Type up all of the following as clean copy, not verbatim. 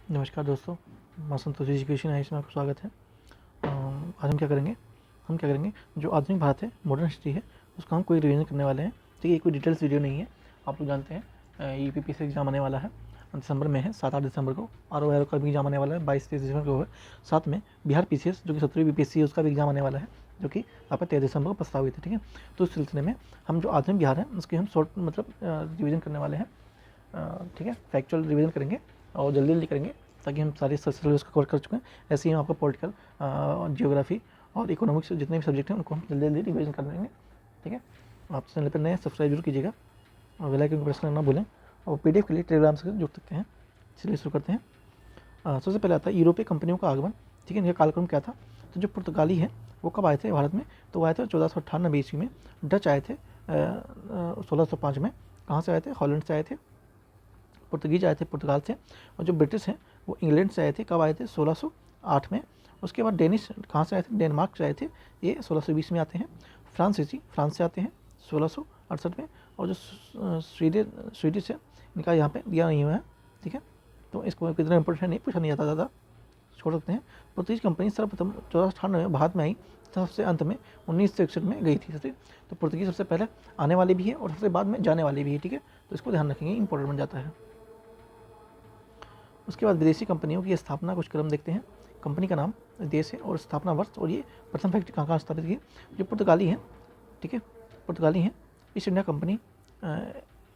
नमस्कार दोस्तों, मैं संतोष एजुकेशन है, इसमें आपका स्वागत है। आज हम क्या करेंगे जो आधुनिक भारत है, मॉडर्न हिस्ट्री है, उसका हम कोई रिवीजन करने वाले हैं। ठीक है, ये कोई डिटेल्स वीडियो नहीं है। आप लोग जानते हैं यूपीपीएससी एग्जाम आने वाला है, दिसंबर में है, 7-8 दिसंबर को। RO का भी एग्जाम आने वाला है, 22-23 दिसंबर को है। साथ में बिहार PCS जो कि 17वीं बीपीएससी है, उसका भी एग्जाम आने वाला है, जो कि आपका 13 दिसंबर को प्रस्तावित है। ठीक है, तो इस सिलसिले में हम जो आधुनिक बिहार है उसकी हम शॉर्ट रिवीजन करने वाले हैं। ठीक है, फैक्चुअल रिवीजन करेंगे और जल्दी जल्दी करेंगे, ताकि हम सारे सिलेबस को कवर कर चुके हैं। ऐसे ही हम आपका पॉलिटिकल, जियोग्राफी और इकोनॉमिक्स जितने भी सब्जेक्ट हैं उनको हम जल्दी जल्दी रिवीजन कर लेंगे। ठीक है, आप चैनल पर नए सब्सक्राइब जरूर कीजिएगा और बेल आइकन को प्रेस करना ना भूलें। और PDF के लिए टेलीग्राम से जुड़ सकते हैं। चलिए शुरू करते हैं। सबसे पहले आता है यूरोपीय कंपनियों का आगमन। ठीक है, इनका कालक्रम क्या था? तो जो पुर्तगाली है वो कब आए थे भारत में? तो वो आए थे 1498 ईस्वी में। डच आए थे 1605 में। कहाँ से आए थे? हॉलैंड से आए थे। पुर्तगीज आए थे पुर्तगाल से। और जो ब्रिटिश हैं वो इंग्लैंड से आए थे। कब आए थे? 1608 में। उसके बाद डेनिश कहाँ से आए थे? डेनमार्क से आए थे, ये 1620 में आते हैं। फ्रांसीसी फ्रांस से आते हैं 1668 में। और जो स्वीडिश है, इनका यहाँ पे दिया नहीं हुआ है। ठीक है, तो इसको कितना इंपॉर्टेंट है नहीं पूछा नहीं जाता, ज़्यादा छोड़ सकते हैं। पुर्तगीज कंपनी सर्वप्रथम 1498 में भारत में आई, सबसे अंत में 1961 में गई थी सबसे। तो पुर्तगीज सबसे पहले आने वाली भी है और सबसे बाद में जाने वाली भी है। ठीक है, तो इसको ध्यान रखेंगे, इंपॉर्टेंट बन जाता है। उसके बाद विदेशी कंपनियों की स्थापना कुछ क्रम देखते हैं। कंपनी का नाम, देश है और स्थापना वर्ष, और ये प्रथम फैक्ट्री कहाँ स्थापित की। जो पुर्तगाली हैं, ठीक है, पुर्तगाली हैं। East India Company,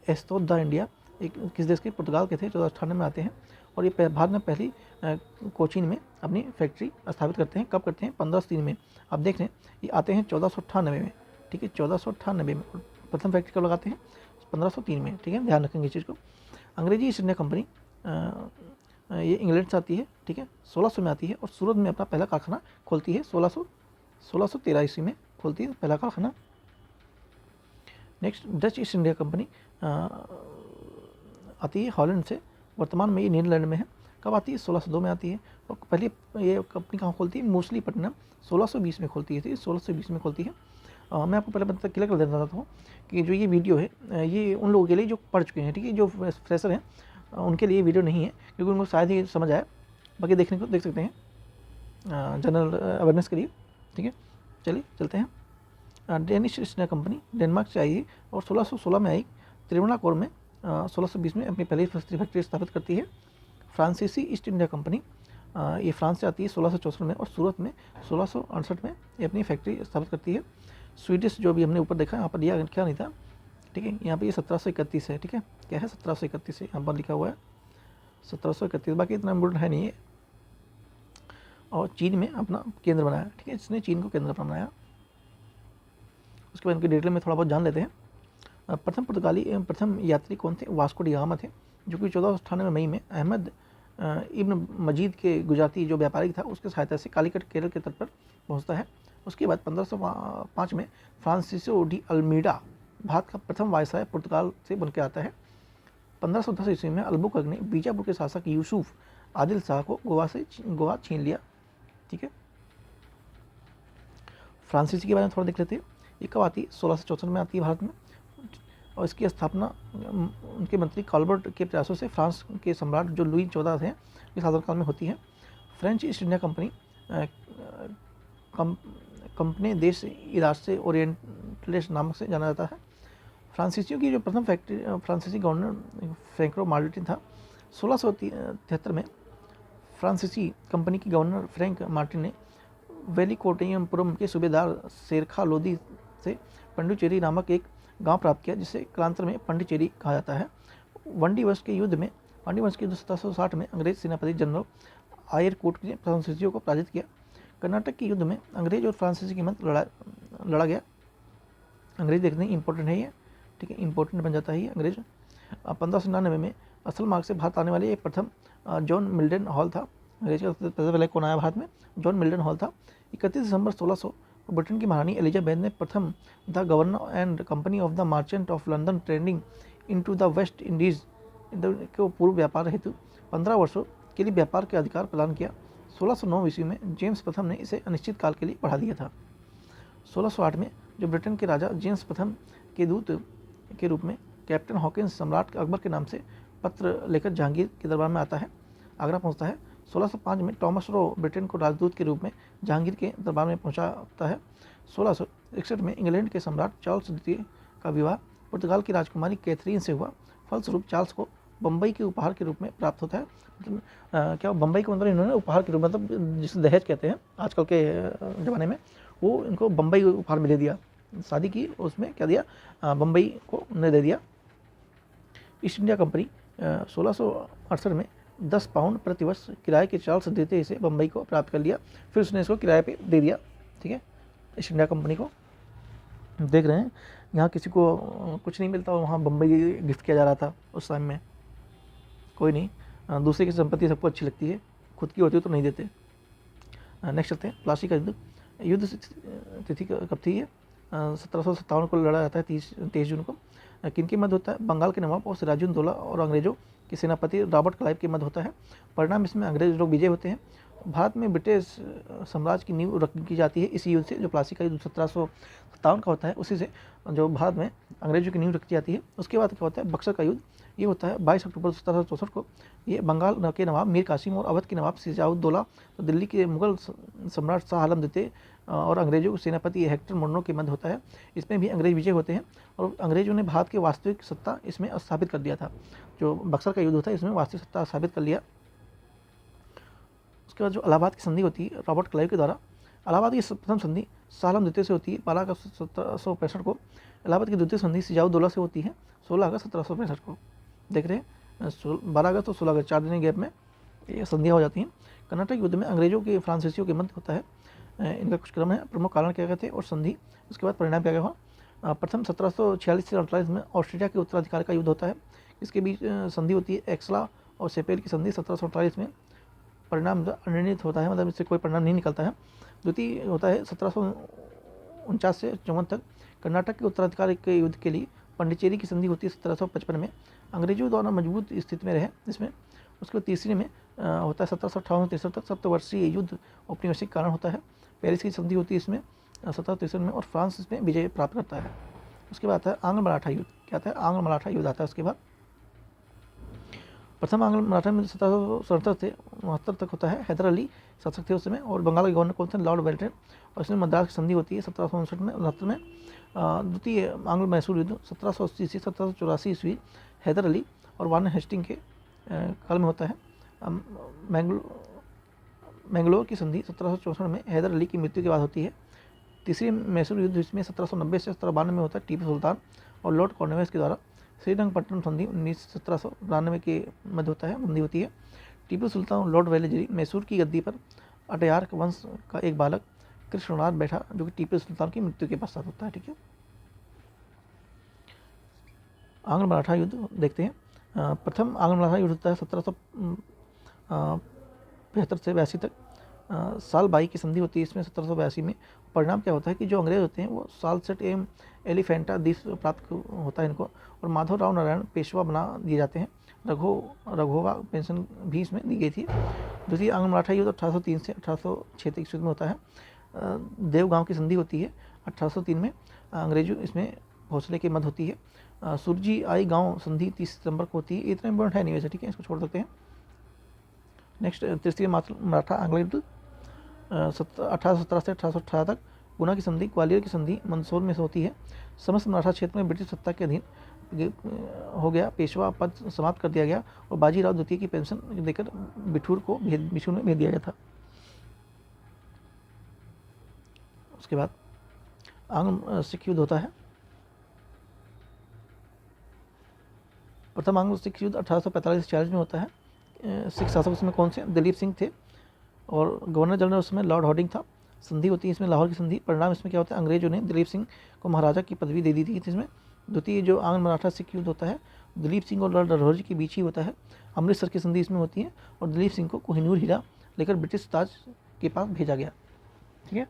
Estado da India, एक किस देश के? पुर्तगाल के थे, 1498 में आते हैं। और ये भारत में पहली कोचीन में अपनी फैक्ट्री स्थापित करते हैं। कब करते हैं? 1503 में। आप देख रहे हैं ये आते हैं 1498 में। ठीक है, 1498 में। प्रथम फैक्ट्री कब लगाते हैं? 1503 में। ठीक है, ध्यान रखेंगे इस चीज़ को। अंग्रेजी ईस्ट इंडिया कंपनी, ये इंग्लैंड से आती है। ठीक है, 1600 में आती है और सूरत में अपना पहला कारखाना खोलती है। 1613 ईस्वी में खोलती है पहला कारखाना। Next, Dutch east India company आती है हॉलैंड से। वर्तमान में ये नीदरलैंड में है। कब आती है? 1602 में आती है। और पहले ये कंपनी कहाँ खोलती है? मूसलीपट्टनम 1620 में खोलती है। 1620 में खोलती है। मैं आपको पहले पता क्लियर कर देना चाहता हूँ कि जो ये वीडियो है, ये उन लोगों के लिए जो पढ़ चुके हैं। ठीक है, जो फ्रेशर हैं उनके लिए वीडियो नहीं है, क्योंकि उनको शायद ही समझ आए। बाकी देखने को देख सकते हैं, जनरल अवेयरनेस के लिए। ठीक है, चलिए चलते हैं। Danish east India company Denmark से आई है और 1616 में आई। त्रिवेणाकोर में 1620 में अपनी पहली फैक्ट्री स्थापित करती है। फ्रांसीसी ईस्ट इंडिया कंपनी, ये फ्रांस से आती है 1664 में और सूरत में 1668 में ये अपनी फैक्ट्री स्थापित करती है। स्वीडिश जो भी हमने ऊपर देखा, यहाँ पर दिया क्या नहीं था। ठीक है, यहाँ पे ये 1731 है। ठीक है, क्या है? 1731 है, यहाँ पर लिखा हुआ है 1731। बाकी इतना इम्पोर्टेंट है नहीं है। और चीन में अपना केंद्र बनाया। ठीक है, इसने चीन को केंद्र अपना बनाया। उसके बाद इनके डिटेल में थोड़ा बहुत जान लेते हैं। प्रथम यात्री कौन थे? वास्को डी गामा थे, जो कि 1498 मई में अहमद इब्न मजीद के गुजराती जो व्यापारी था, उसके सहायता से कालीकट केरल के तट पर पहुंचता है। उसके बाद 1505 में फ्रांसिसो डी अल्मीडा भारत का प्रथम वायसराय पुर्तगाल से बनकर आता है। 1510 ईस्वी में अल्बुकर्क ने बीजापुर के शासक यूसुफ आदिल शाह को गोवा छीन लिया। ठीक है, फ्रांसीसी के बारे में थोड़ा देख लेते हैं। ये कब आती है? 1664 में आती है भारत में। और इसकी स्थापना उनके मंत्री कॉल्बर्ट के प्रयासों से फ्रांस के सम्राट जो लुई 14 थे के शासनकाल में होती है। French east India company company देश इराक से ओरिएंटलिस्ट नाम से जाना जाता है। फ्रांसीसियों की जो प्रथम फैक्ट्री फ्रांसीसी गवर्नर फ्रैंको मार्टिन था। 1673 में फ्रांसीसी कंपनी की गवर्नर फ्रैंक मार्टिन ने वेलिकोटियमपुरम के सूबेदार शेरखा लोदी से पंडिचेरी नामक एक गांव प्राप्त किया, जिसे कालांतर में पंडिचेरी कहा जाता है। वंडी वंश के युद्ध 1760 में अंग्रेज सेनापति जनरल आयरकोट ने फ्रांसीसियों को पराजित किया। कर्नाटक के युद्ध में अंग्रेज और फ्रांसीसी के मध्य लड़ा गया। अंग्रेज देखने इंपॉर्टेंट है ये। ठीक है, इंपॉर्टेंट बन जाता है ये अंग्रेज। 1599 में असल मार्ग से भारत आने वाले एक प्रथम जॉन मिल्टन हॉल था। अंग्रेज का सबसे पहले कौन आया भारत में? जॉन मिल्टन हॉल था। 31 दिसंबर 1600 को ब्रिटेन की महारानी एलिजाबेथ ने प्रथम the governor and company of the merchant of London trading into the West Indies को पूर्व व्यापार हेतु 15 वर्षों के लिए व्यापार के अधिकार प्रदान किया। 1609 ईस्वी में जेम्स प्रथम ने इसे अनिश्चित काल के लिए बढ़ा दिया था। 1608 में जो ब्रिटेन के राजा जेम्स प्रथम के दूत के रूप में कैप्टन हॉकिंस सम्राट अकबर के नाम से पत्र लेकर जहांगीर के दरबार में आता है। आगरा पहुंचता है। 1605 में टॉमस रो ब्रिटेन को राजदूत के रूप में जहांगीर के दरबार में पहुंचाता है। 1661 में इंग्लैंड के सम्राट चार्ल्स द्वितीय का विवाह पुर्तगाल की राजकुमारी कैथरीन से हुआ। फलस्वरूप चार्ल्स को बम्बई के उपहार के रूप में प्राप्त होता है। मतलब क्या बम्बई को मतलब इन्होंने उपहार के रूप में, मतलब जिसे दहेज कहते हैं आजकल के ज़माने में, वो इनको बम्बई उपहार में दे दिया। शादी की उसमें क्या दिया, बम्बई को ने दे दिया। ईस्ट इंडिया कंपनी 1668 में 10 पाउंड प्रतिवर्ष किराए के चार्ल्स द्वितीय से बम्बई को प्राप्त कर लिया। फिर उसने इसको किराए पे दे दिया। ठीक है, ईस्ट इंडिया कंपनी को। देख रहे हैं यहाँ किसी को कुछ नहीं मिलता और वहाँ बम्बई गिफ्ट किया जा रहा था उस टाइम में। कोई नहीं, दूसरे की संपत्ति सबको अच्छी लगती है, खुद की होती है तो नहीं देते। नेक्स्ट चलते हैं, प्लासी का युद्ध। युद्ध तिथि कब थी ये? 1757 को लड़ा जाता है, 23 जून को। किनके मध्य होता है? बंगाल के नवाब और सिराजुद्दौला और अंग्रेजों के सेनापति रॉबर्ट क्लाइव के मध्य होता है। परिणाम इसमें अंग्रेज लोग विजय होते हैं। भारत में ब्रिटिश साम्राज्य की नींव रखी की जाती है इसी युद्ध से, जो प्लासी का युद्ध 1757 का होता है, उसी से जो भारत में अंग्रेजों की नींव रखी जाती है। उसके बाद क्या होता है? बक्सर का युद्ध। ये होता है 22 अक्टूबर 1764 को। ये बंगाल के नवाब मीर कासिम और अवध के नवाब सिराजुद्दौला, तो दिल्ली के मुगल सम्राट शाह आलम द्वितीय और अंग्रेजों के सेनापति हेक्टर मोन्रो के मध्य होता है। इसमें भी अंग्रेज विजय होते हैं और अंग्रेजों ने भारत की वास्तविक सत्ता इसमें स्थापित कर दिया था। जो बक्सर का युद्ध होता है इसमें वास्तविक सत्ता स्थापित कर लिया। उसके बाद जो इलाहाबाद की संधि होती है रॉबर्ट क्लाइव के द्वारा। इलाहाबाद की प्रथम संधि शाह आलम द्वितीय से होती है 12 अगस्त 1765 को। इलाहाबाद की द्वितीय संधि सिराजुद्दौला से होती है 16 अगस्त 1765 को। देख रहे हैं 12 अगस्त और 16 अगस्त, 4 दिन के गैप में ये संधियाँ हो जाती हैं। कर्नाटक युद्ध में अंग्रेजों के फ्रांसीसियों के मध्य होता है। इनका कुछ क्रम है, प्रमुख कारण क्या कहते हैं और संधि, उसके बाद परिणाम क्या हुआ। प्रथम 1746 से 48 में ऑस्ट्रेलिया के उत्तराधिकार का युद्ध होता है। इसके बीच संधि होती है एक्सला और सेपेल की संधि 1748 में। परिणाम अनिर्णित होता है, मतलब इससे कोई परिणाम नहीं निकलता है। द्वितीय होता है 1749 से 54 तक कर्नाटक के उत्तराधिकार के युद्ध के लिए पंडिचेरी की संधि होती है 1755 में। अंग्रेजों द्वारा मजबूत स्थिति में रहे इसमें। उसके बाद तीसरी में होता है 1758 तक सप्तवर्षीय युद्ध औपनिवेशिक कारण होता है। पेरिस की संधि होती है इसमें 1763 में और फ्रांस इसमें विजय प्राप्त करता है। उसके बाद आता है आंग्ल मराठा युद्ध। क्या आता है? आंग्ल मराठा युद्ध आता है। उसके बाद प्रथम आंग्ल मराठा में 1767 से 69 तक होता है। हैदर अली शासक थे उस समय और बंगाल के गवर्नर कौन थे? लॉर्ड वेल्टन। और इसमें मद्रास की संधि होती है 1759 में 69 में। द्वितीय आंग्ल मैसूर युद्ध 1780 से 1784 ईस्वी हैदर अली और वार्न हेस्टिंग के काल में होता है। मैंगलोर की संधि 1764 में हैदर अली की मृत्यु के बाद होती है। तीसरी मैसूर युद्ध इसमें 1790 से 1792 में होता है टीपू सुल्तान और लॉर्ड कॉर्नवालिस के द्वारा। श्रीरंगपट्टनम संधि 1792 के मध्य होता है, संधि होती है। टीपू सुल्तान और लॉर्ड वेलेजरी मैसूर की गद्दी पर अटयार वंश का एक बालक कृष्णनाथ बैठा, जो कि टीपू सुल्तान की मृत्यु के पश्चात होता है। ठीक है, आंग्ल मराठा युद्ध देखते हैं। प्रथम आंग्ल मराठा युद्ध होता है 1775 से 82 तक। साल बाई की संधि होती है इसमें 1782 में। परिणाम क्या होता है कि जो अंग्रेज होते हैं वो सालसेट एम एलिफेंटा द्वीप प्राप्त होता है इनको और माधव राव नारायण पेशवा बना दिए जाते हैं। रघोवा पेंशन भी इसमें दी गई थी। दूसरी आंग्ल मराठा युद्ध 1803 से 1806 तक ईस्वी में होता है। देवगांव की संधि होती है 1803 में। अंग्रेजों इसमें भोसले के मध्य होती है। सुरजी आई गांव संधि 30 सितंबर को होती है। इतना इंपॉर्टेंट है नहीं वैसे, ठीक है, इसको छोड़ सकते हैं। नेक्स्ट तृतीय मराठा आंग्ल युद्ध 1817 से 1818 तक। गुना की संधि, ग्वालियर की संधि मंदसौर में से होती है। समस्त मराठा क्षेत्र में ब्रिटिश सत्ता के अधीन हो गया, पेशवा पद समाप्त कर दिया गया और बाजीराव द्वितीय की पेंशन देकर बिठूर में भेज दिया गया था। उसके बाद आंग्ल सिख युद्ध होता है। प्रथम आंग्ल सिख युद्ध 1845-46 में होता है। सिख शासक उसमें कौन से? दलीप सिंह थे और गवर्नर जनरल उसमें लॉर्ड हॉर्डिंग था। संधि होती है इसमें लाहौर की संधि। परिणाम इसमें क्या होता है? अंग्रेजों ने दलीप सिंह को महाराजा की पदवी दे दी थी इसमें। द्वितीय जो आंग्ल मराठा सिख युद्ध होता है दलीप सिंह और लॉर्ड डलहौजी के बीच ही होता है। अमृतसर की संधि इसमें होती है और दलीप सिंह को कोहिनूर हीरा लेकर ब्रिटिश ताज के पास भेजा गया। ठीक है,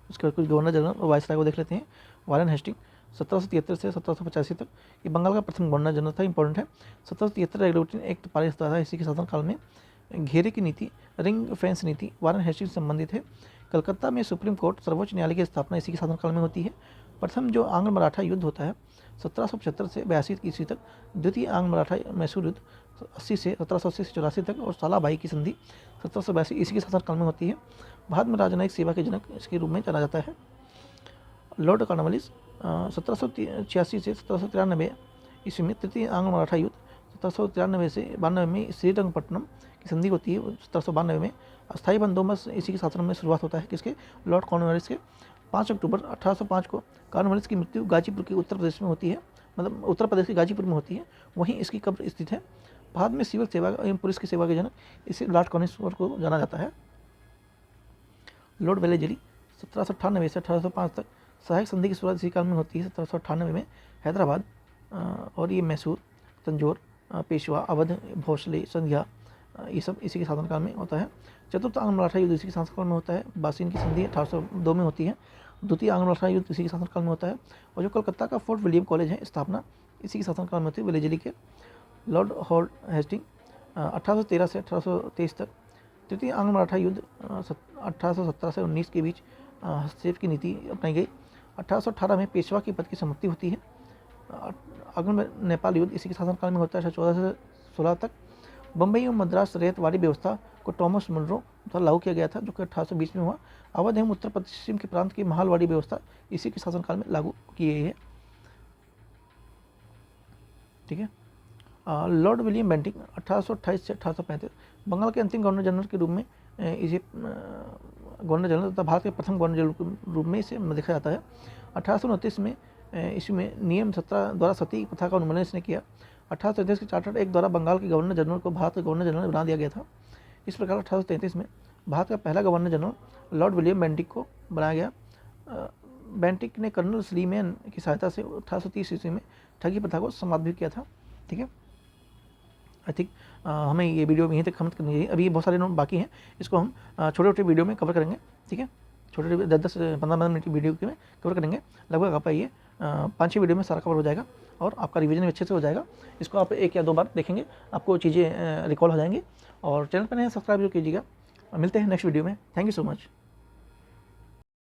उसके बाद कुछ गवर्नर जनरल और वायसराय को देख लेते हैं। वारेन हेस्टिंग 1773 से 1785 तक ये बंगाल का प्रथम गवर्नर जनरल था, इंपॉर्टेंट है। 1773 रेगुलेटिंग एक्ट पारित होता था इसी के शासनकाल में। घेरे की नीति, रिंग फेंस नीति वारेन हेस्टिंग से संबंधित है। कलकत्ता में सुप्रीम कोर्ट सर्वोच्च न्यायालय की स्थापना इसी के शासनकाल में होती है। प्रथम जो आंग्ल मराठा युद्ध होता है 1775 से 82 ईस्वी तक, द्वितीय आंग्ल मराठा मैसूर युद्ध 80 से 1780 से 84 तक, और सालाबाई की संधि 1782 ईस्वी के शासनकाल में होती है। भारत में राजनयिक सेवा के जनक इसके रूप में जाना जाता है। लॉर्ड कॉर्नवालिस 1786 से 1793 ईस्वी में तृतीय आंग्ल मराठा युद्ध, 1793 से 92 में श्रीरंगपट्टनम की संधि होती है। 1792 में अस्थायी बंदोबस्त इसी के शासन में शुरुआत होता है। किसके? लॉर्ड कॉर्नवालिस के। 5 अक्टूबर 1805 को कॉर्नवालिस की मृत्यु गाजीपुर के उत्तर प्रदेश में होती है, मतलब उत्तर प्रदेश के गाजीपुर में होती है। वहीं इसकी कब्र स्थित है। भारत में सिविल सेवा एवं पुलिस की सेवा के जनक इसे लॉर्ड कॉर्नवालिस को जाना जाता है। लॉर्ड वेलेजली 1798 से 1805 तक, सहायक संधि की शुरुआत इसी काल में होती है। 1798 में हैदराबाद और ये मैसूर, तंजौर, पेशवा, अवध, भोसले, संध्या, ये सब इसी के शासनकाल में होता है। चतुर्थ आंग्ल मराठा युद्ध इसी के शासनकाल में होता है। बासिन की संधि 1802 में होती है। द्वितीय आंग्ल मराठा युद्ध इसी के शासनकाल में होता है। और जो कलकत्ता का फोर्ट विलियम कॉलेज है, स्थापना इसी के शासनकाल में होती है, वेलेजली के। लॉर्ड हॉर्ड हेस्टिंग 1813 से 1823 तक। तृतीय आंग्ल मराठा युद्ध 1817 से 19 के बीच हस्तक्षेप की नीति अपनाई गई। 1818 में पेशवा के पद की समाप्ति होती है। आंग्ल नेपाल युद्ध इसी के शासनकाल में होता है 1814 से 16 तक। बम्बई एवं मद्रास रैयतवाड़ी व्यवस्था को टॉमस मुनरो द्वारा लागू किया गया था, जो कि 1820 में हुआ। अवध एवं उत्तर पश्चिम के प्रांत की महालवाड़ी व्यवस्था इसी के शासनकाल में लागू की गई है। ठीक है। लॉर्ड विलियम बेंटिंग 1828 से 1835 बंगाल के अंतिम गवर्नर जनरल के रूप में इसे गवर्नर जनरल तथा भारत के प्रथम गवर्नर जनरल के रूप में इसे देखा जाता है। 1829 में इसमें नियम 17 द्वारा सती प्रथा का उन्मूलन इसने किया। 1833 के चार्टर एक द्वारा बंगाल के गवर्नर जनरल को भारत के गवर्नर जनरल बना दिया गया था। इस प्रकार 1833 में भारत का पहला governor general Lord William Bentinck को बनाया गया। बेंटिक ने कर्नल स्लीमैन की सहायता से 1830 ईस्वी में ठगी प्रथा को समाप्त भी किया था। ठीक है। आई थिंक हमें ये वीडियो यहीं तक खत्म करनी चाहिए। अभी बहुत सारे नोट बाकी हैं, इसको हम छोटे छोटे वीडियो में कवर करेंगे। ठीक है, छोटे 10-15 मिनट की वीडियो में कवर करेंगे। लगभग आप ये 5-6 वीडियो में सारा कवर हो जाएगा और आपका रिवीजन भी अच्छे से हो जाएगा। इसको आप 1 या 2 बार देखेंगे, आपको चीज़ें रिकॉल हो जाएंगी। और चैनल पर नए सब्सक्राइब जरूर कीजिएगा। मिलते हैं नेक्स्ट वीडियो में। Thank you so much.